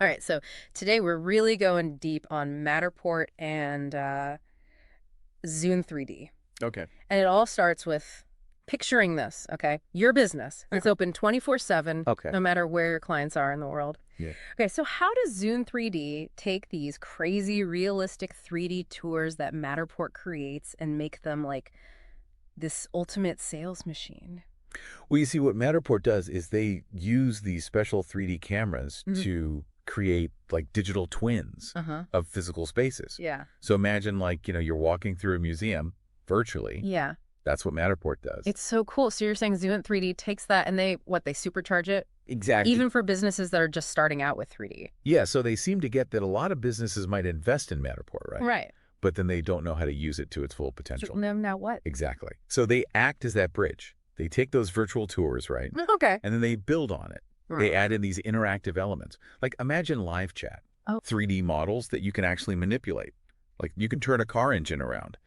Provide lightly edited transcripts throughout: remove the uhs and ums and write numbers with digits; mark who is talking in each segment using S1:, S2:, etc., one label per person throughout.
S1: All right, so today we're really going deep on Matterport and Zune 3D.
S2: Okay.
S1: And it all starts with picturing this, okay? Your business. It's open 24/7,
S2: Okay.
S1: no matter where your clients are in the world.
S2: Yeah.
S1: Okay, so how does Zune 3D take these crazy, realistic 3D tours that Matterport creates and make them like this ultimate sales machine?
S2: Well, you see, what Matterport does is they use these special 3D cameras
S1: Mhm.
S2: to create like digital twins
S1: Uh-huh.
S2: of physical spaces.
S1: Yeah.
S2: So imagine like, you're walking through a museum virtually.
S1: Yeah.
S2: That's what Matterport does.
S1: It's so cool. So you're saying Zune 3D takes that and they supercharge it?
S2: Exactly.
S1: Even for businesses that are just starting out with 3D.
S2: Yeah, so they seem to get that a lot of businesses might invest in Matterport, right?
S1: Right.
S2: But then they don't know how to use it to its full potential.
S1: Now what?
S2: Exactly. So they act as that bridge. They take those virtual tours, right?
S1: Okay.
S2: And then they build on it. They add in these interactive elements. Like imagine live chat, 3D models that you can actually manipulate. Like you can turn a car engine around,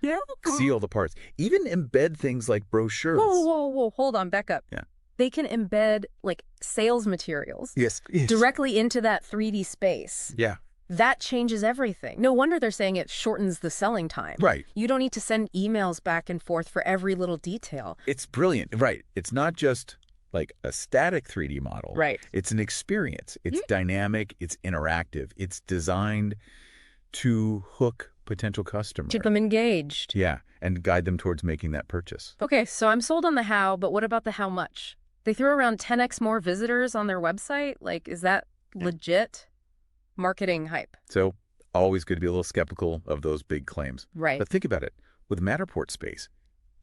S2: see all the parts, even embed things like brochures.
S1: Whoa. Hold on, back up.
S2: Yeah.
S1: They can embed like sales materials
S2: Yes.
S1: directly into that 3D space.
S2: Yeah.
S1: That changes everything. No wonder they're saying it shortens the selling time.
S2: Right.
S1: You don't need to send emails back and forth for every little detail.
S2: It's brilliant. Right. It's not just like a static 3D model.
S1: Right.
S2: It's an experience. It's dynamic. It's interactive. It's designed to hook potential customers.
S1: Keep them engaged.
S2: Yeah. And guide them towards making that purchase.
S1: Okay, so I'm sold on the how, but what about the how much? They threw around 10x more visitors on their website. Like, is that legit marketing hype?
S2: So always good to be a little skeptical of those big claims.
S1: Right.
S2: But think about it. With Matterport space,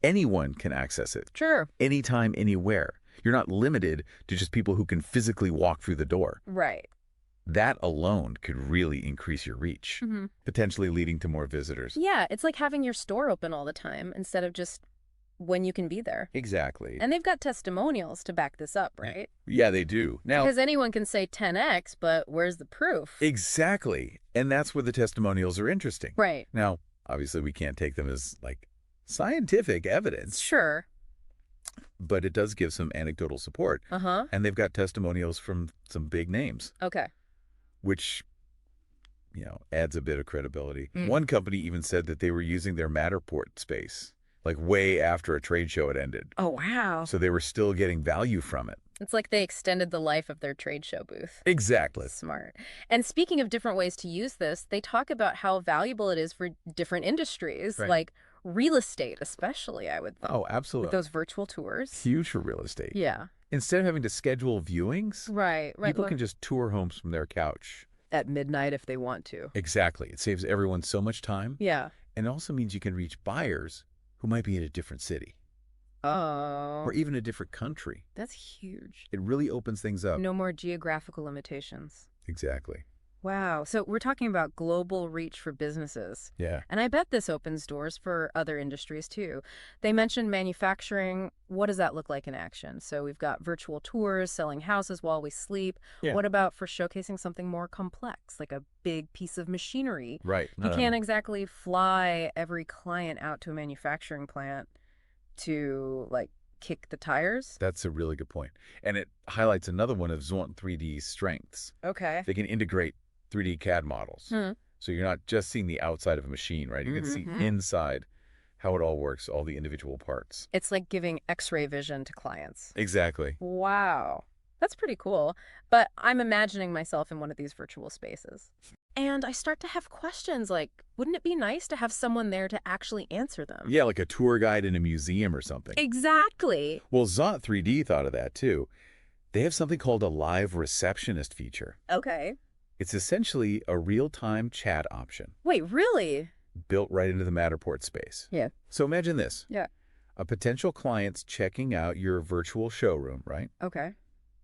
S2: anyone can access it.
S1: Sure.
S2: Anytime, anywhere. You're not limited to just people who can physically walk through the door.
S1: Right.
S2: That alone could really increase your reach, potentially leading to more visitors.
S1: Yeah, it's like having your store open all the time instead of just when you can be there.
S2: Exactly.
S1: And they've got testimonials to back this up, right?
S2: Yeah, they do. Now,
S1: because anyone can say 10x, but where's the proof?
S2: exactly. And that's where the testimonials are interesting.
S1: Right.
S2: Now, obviously, we can't take them as like scientific evidence,
S1: Sure.
S2: but it does give some anecdotal support.
S1: Uh-huh.
S2: And they've got testimonials from some big names,
S1: Okay.
S2: which, adds a bit of credibility. One company even said that they were using their Matterport space, like way after a trade show had ended.
S1: Oh, wow.
S2: So they were still getting value from it.
S1: It's like they extended the life of their trade show booth.
S2: Exactly.
S1: Smart. And speaking of different ways to use this, they talk about how valuable it is for different industries,
S2: Right.
S1: like real estate especially, I would think.
S2: Oh, absolutely.
S1: With those virtual tours.
S2: Huge for real estate.
S1: Yeah.
S2: Instead of having to schedule viewings,
S1: Right.
S2: people can just tour homes from their couch.
S1: At midnight if they want to.
S2: Exactly. It saves everyone so much time.
S1: Yeah.
S2: And it also means you can reach buyers who might be in a different city
S1: Oh.
S2: or even a different country.
S1: That's huge.
S2: It really opens things up.
S1: No more geographical limitations.
S2: Exactly.
S1: Wow. So we're talking about global reach for businesses.
S2: Yeah.
S1: And I bet this opens doors for other industries too. They mentioned manufacturing. What does that look like in action? So we've got virtual tours, selling houses while we sleep.
S2: Yeah.
S1: What about for showcasing something more complex, like a big piece of machinery?
S2: Right.
S1: You can't exactly fly every client out to a manufacturing plant to like kick the tires.
S2: That's a really good point. And it highlights another one of Zone 3D's strengths.
S1: Okay.
S2: They can integrate 3D CAD models.
S1: Hmm.
S2: So you're not just seeing the outside of a machine, right? You can see inside how it all works, all the individual parts.
S1: It's like giving X-ray vision to clients.
S2: Exactly.
S1: Wow. That's pretty cool. But I'm imagining myself in one of these virtual spaces. And I start to have questions like, wouldn't it be nice to have someone there to actually answer them?
S2: Yeah, like a tour guide in a museum or something.
S1: Exactly.
S2: Well, Zot 3D thought of that too. They have something called a live receptionist feature.
S1: Okay.
S2: It's essentially a real-time chat option
S1: Wait, really?
S2: built right into the Matterport space.
S1: Yeah.
S2: So imagine this.
S1: Yeah.
S2: A potential client's checking out your virtual showroom, right?
S1: Okay.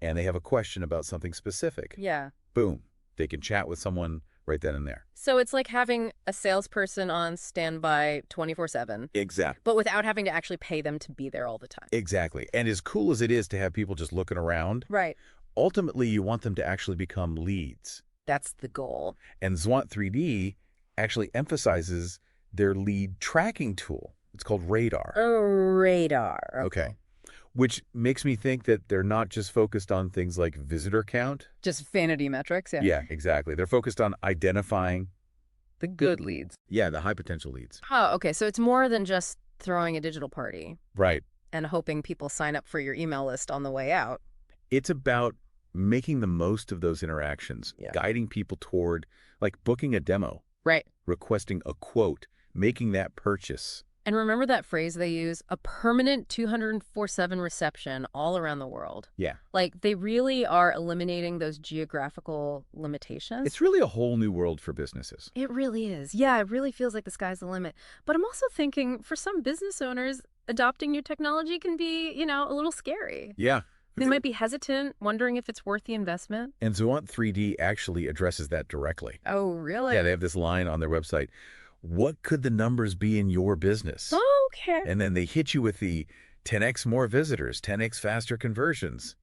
S2: And they have a question about something specific.
S1: Yeah.
S2: Boom. They can chat with someone right then and there.
S1: So it's like having a salesperson on standby 24/7,
S2: Exactly.
S1: but without having to actually pay them to be there all the time.
S2: Exactly. And as cool as it is to have people just looking around,
S1: Right.
S2: ultimately you want them to actually become leads.
S1: That's the goal.
S2: And Zwant 3D actually emphasizes their lead tracking tool. It's called Radar.
S1: A radar.
S2: Okay. which makes me think that they're not just focused on things like visitor count.
S1: Just vanity metrics, yeah.
S2: Yeah, exactly. They're focused on identifying
S1: The good leads.
S2: Yeah, the high potential leads.
S1: Oh, okay. So it's more than just throwing a digital party
S2: Right.
S1: and hoping people sign up for your email list on the way out.
S2: It's about making the most of those interactions, guiding people toward, like, booking a demo,
S1: Right.
S2: requesting a quote, making that purchase.
S1: And remember that phrase they use, a permanent 204/7 reception all around the world.
S2: Yeah.
S1: Like, they really are eliminating those geographical limitations.
S2: It's really a whole new world for businesses.
S1: It really is. Yeah, it really feels like the sky's the limit. But I'm also thinking, for some business owners, adopting new technology can be, a little scary.
S2: Yeah.
S1: They might be hesitant, wondering if it's worth the investment.
S2: And Zuant 3D actually addresses that directly.
S1: Oh, really?
S2: Yeah, they have this line on their website. What could the numbers be in your business?
S1: Okay.
S2: And then they hit you with the 10x more visitors, 10x faster conversions.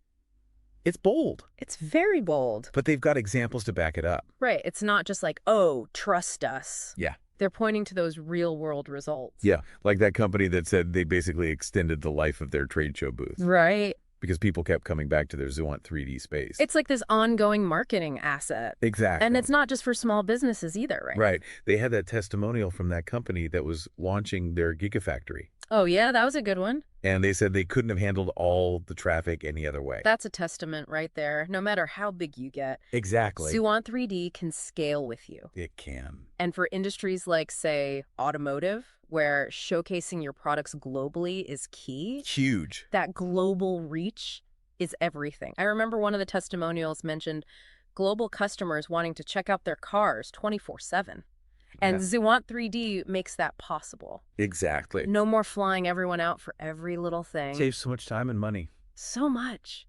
S2: It's bold.
S1: It's very bold.
S2: But they've got examples to back it up.
S1: Right. It's not just like, oh, trust us.
S2: Yeah.
S1: They're pointing to those real-world results.
S2: Yeah, like that company that said they basically extended the life of their trade show booth.
S1: Right.
S2: Because people kept coming back to their Zuant 3D space.
S1: It's like this ongoing marketing asset.
S2: Exactly.
S1: And it's not just for small businesses either, right?
S2: Right. They had that testimonial from that company that was launching their Gigafactory.
S1: Oh, yeah, that was a good one.
S2: And they said they couldn't have handled all the traffic any other way.
S1: That's a testament right there. No matter how big you get,
S2: Exactly.
S1: Zuant 3D can scale with you.
S2: It can.
S1: And for industries like, say, automotive, where showcasing your products globally is key,
S2: Huge.
S1: that global reach is everything. I remember one of the testimonials mentioned global customers wanting to check out their cars 24/7. And Zuant 3D makes that possible.
S2: Exactly.
S1: No more flying everyone out for every little thing.
S2: Saves so much time and money.
S1: So much.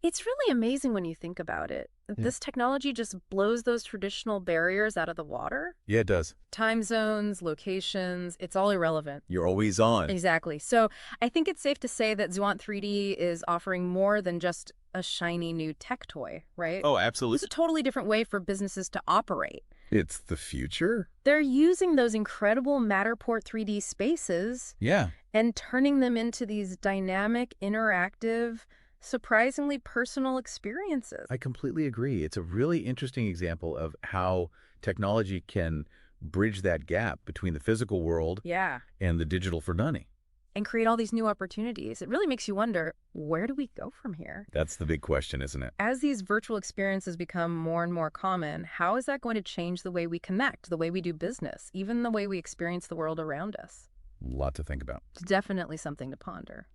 S1: It's really amazing when you think about it. This technology just blows those traditional barriers out of the water.
S2: Yeah, it does.
S1: Time zones, locations, it's all irrelevant.
S2: You're always on.
S1: Exactly. So I think it's safe to say that Zuant 3D is offering more than just a shiny new tech toy, right?
S2: Oh, absolutely.
S1: It's a totally different way for businesses to operate.
S2: It's the future.
S1: They're using those incredible Matterport 3D spaces and turning them into these dynamic, interactive, surprisingly personal experiences.
S2: I completely agree. It's a really interesting example of how technology can bridge that gap between the physical world and the digital for money.
S1: And create all these new opportunities. It really makes you wonder, where do we go from here?
S2: That's the big question, isn't it?
S1: As these virtual experiences become more and more common, how is that going to change the way we connect, the way we do business, even the way we experience the world around us?
S2: A lot to think about.
S1: Definitely something to ponder.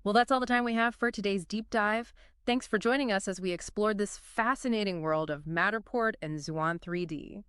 S1: Well, that's all the time we have for today's deep dive. Thanks for joining us as we explored this fascinating world of Matterport and Zuant 3D.